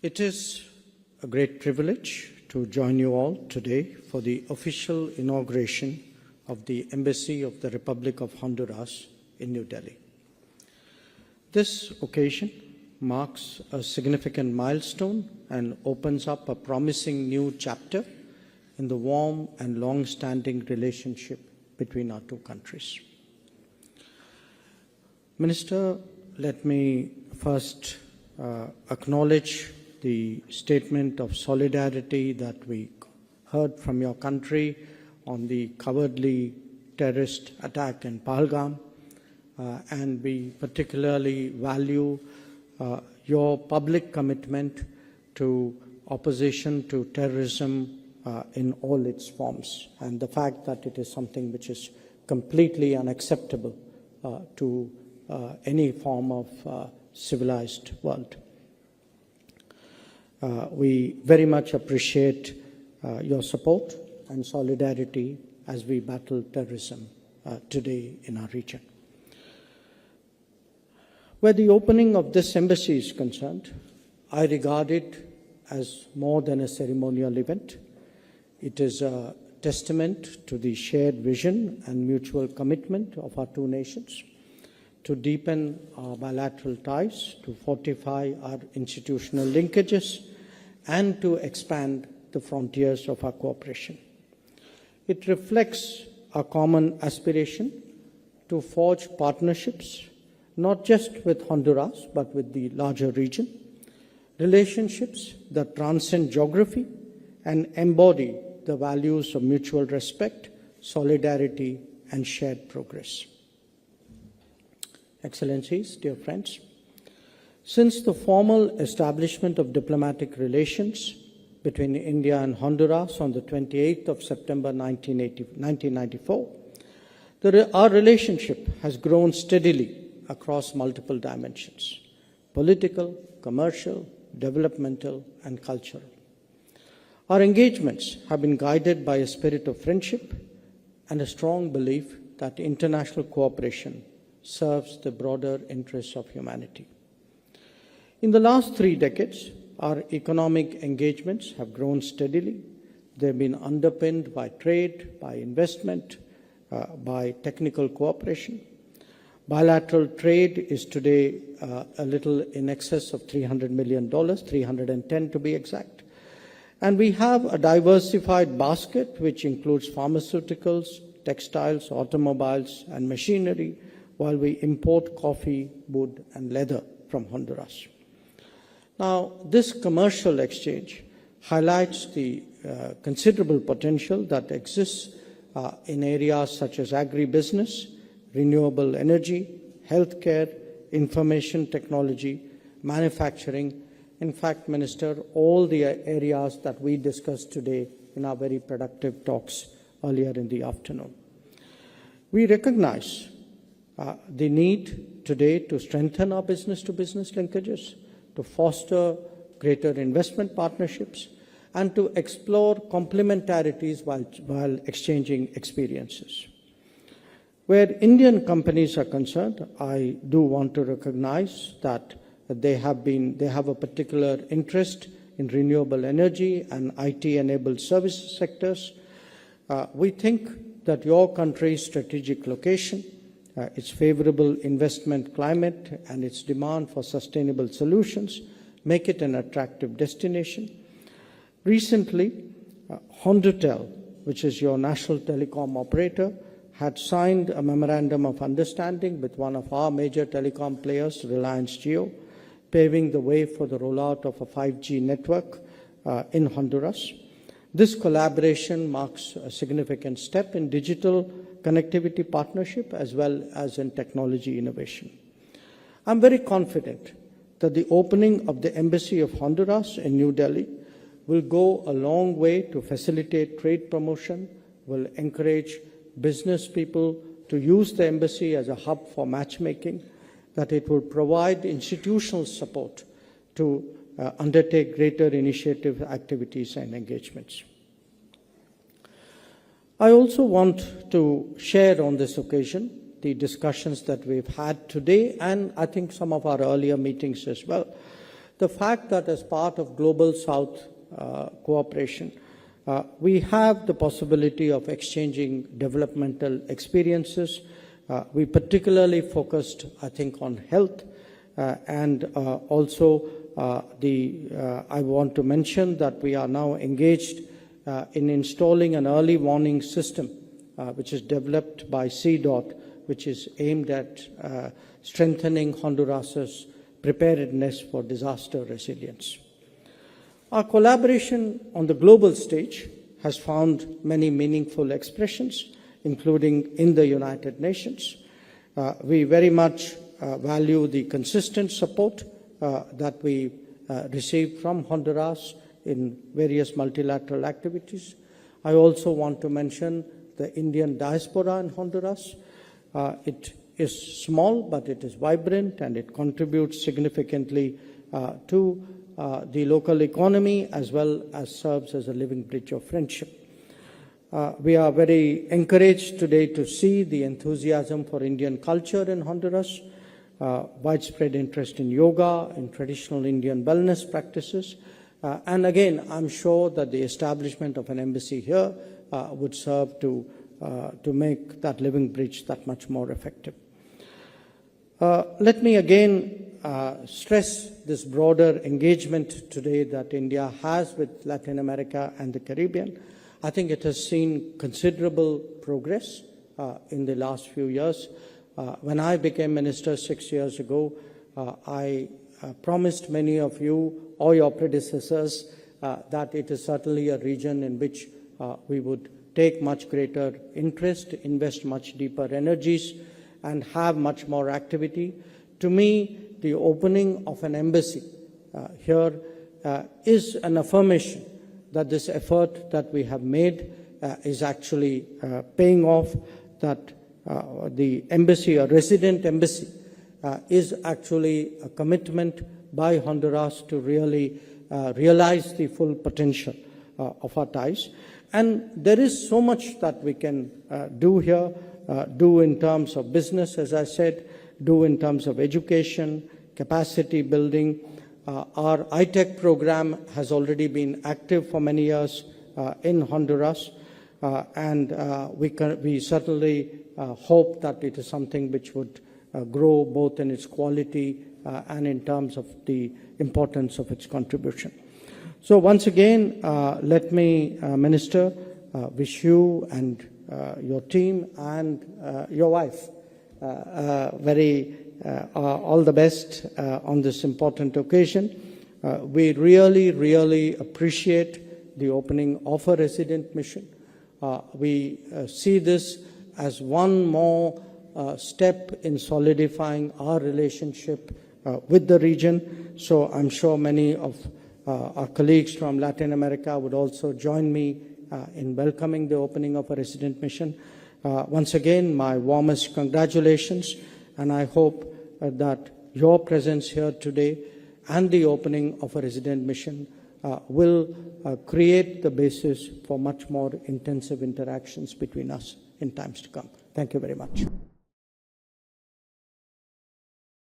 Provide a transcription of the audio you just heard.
It is a great privilege to join you all today for the official inauguration of the Embassy of the Republic of Honduras in New Delhi. This occasion marks a significant milestone and opens up a promising new chapter in the warm and long-standing relationship between our two countries. Minister, let me first acknowledge the statement of solidarity that we heard from your country on the cowardly terrorist attack in Pahalgam, and we particularly value your public commitment to opposition to terrorism in all its forms, and the fact that it is something which is completely unacceptable to any form of civilized world. We very much appreciate your support and solidarity as we battle terrorism today in our region. Where the opening of this embassy is concerned, I regard it as more than a ceremonial event. It is a testament to the shared vision and mutual commitment of our two nations to deepen our bilateral ties, to fortify our institutional linkages, and to expand the frontiers of our cooperation. It reflects our common aspiration to forge partnerships, not just with Honduras, but with the larger region, relationships that transcend geography and embody the values of mutual respect, solidarity, and shared progress. Excellencies, dear friends, since the formal establishment of diplomatic relations between India and Honduras on the 28th of September 1994, our relationship has grown steadily across multiple dimensions: political, commercial, developmental, and cultural. Our engagements have been guided by a spirit of friendship and a strong belief that international cooperation serves the broader interests of humanity. In the last 3 decades, our economic engagements have grown steadily. They've been underpinned by trade, by investment, by technical cooperation. Bilateral trade is today a little in excess of $300 million, 310 to be exact. And we have a diversified basket which includes pharmaceuticals, textiles, automobiles, and machinery, while we import coffee, wood, and leather from Honduras. Now, this commercial exchange highlights the considerable potential that exists in areas such as agribusiness, renewable energy, healthcare, information technology, manufacturing. In fact, Minister, all the areas that we discussed today in our very productive talks earlier in the afternoon. We recognize the need today to strengthen our business-to-business linkages, to foster greater investment partnerships, and to explore complementarities while exchanging experiences. Where Indian companies are concerned, I do want to recognize that they have a particular interest in renewable energy and IT-enabled service sectors. We think that your country's strategic location, its favorable investment climate, and its demand for sustainable solutions make it an attractive destination. Recently, Hondatel, which is your national telecom operator, had signed a memorandum of understanding with one of our major telecom players, Reliance Jio, paving the way for the rollout of a 5G network in Honduras. This collaboration marks a significant step in digital connectivity partnership as well as in technology innovation. I'm very confident that the opening of the Embassy of Honduras in New Delhi will go a long way to facilitate trade promotion, will encourage business people to use the embassy as a hub for matchmaking, that it will provide institutional support to undertake greater initiative activities and engagements. I also want to share on this occasion the discussions that we've had today, and I think some of our earlier meetings as well, the fact that as part of Global South cooperation, we have the possibility of exchanging developmental experiences. We particularly focused, I think, on health, and also I want to mention that we are now engaged in installing an early warning system, which is developed by CDOT, which is aimed at strengthening Honduras's preparedness for disaster resilience. Our collaboration on the global stage has found many meaningful expressions, including in the United Nations. We very much value the consistent support that we received from Honduras in various multilateral activities. I also want to mention the Indian diaspora in Honduras. It is small, but it is vibrant, and it contributes significantly to the local economy, as well as serves as a living bridge of friendship. We are very encouraged today to see the enthusiasm for Indian culture in Honduras, widespread interest in yoga, in traditional Indian wellness practices. And again, I'm sure that the establishment of an embassy here would serve to make that living bridge that much more effective. Let me again stress this broader engagement today that India has with Latin America and the Caribbean. I think it has seen considerable progress in the last few years. When I became minister 6 years ago, I promised many of you or your predecessors that it is certainly a region in which we would take much greater interest, invest much deeper energies, and have much more activity. To me, the opening of an embassy here is an affirmation that this effort that we have made is actually paying off, that the embassy, a resident embassy, is actually a commitment by Honduras to really realize the full potential of our ties. And there is so much that we can do here, do in terms of business, as I said, do in terms of education, capacity building. Our iTech program has already been active for many years in Honduras, and we certainly hope that it is something which would grow both in its quality and in terms of the importance of its contribution. So once again, let me, Minister, wish you and your team and your wife all the best on this important occasion. We really appreciate the opening of a resident mission. We see this as one more step in solidifying our relationship with the region. So I'm sure many of our colleagues from Latin America would also join me in welcoming the opening of a resident mission. Once again, my warmest congratulations, and I hope that your presence here today and the opening of a resident mission will create the basis for much more intensive interactions between us in times to come. Thank you very much.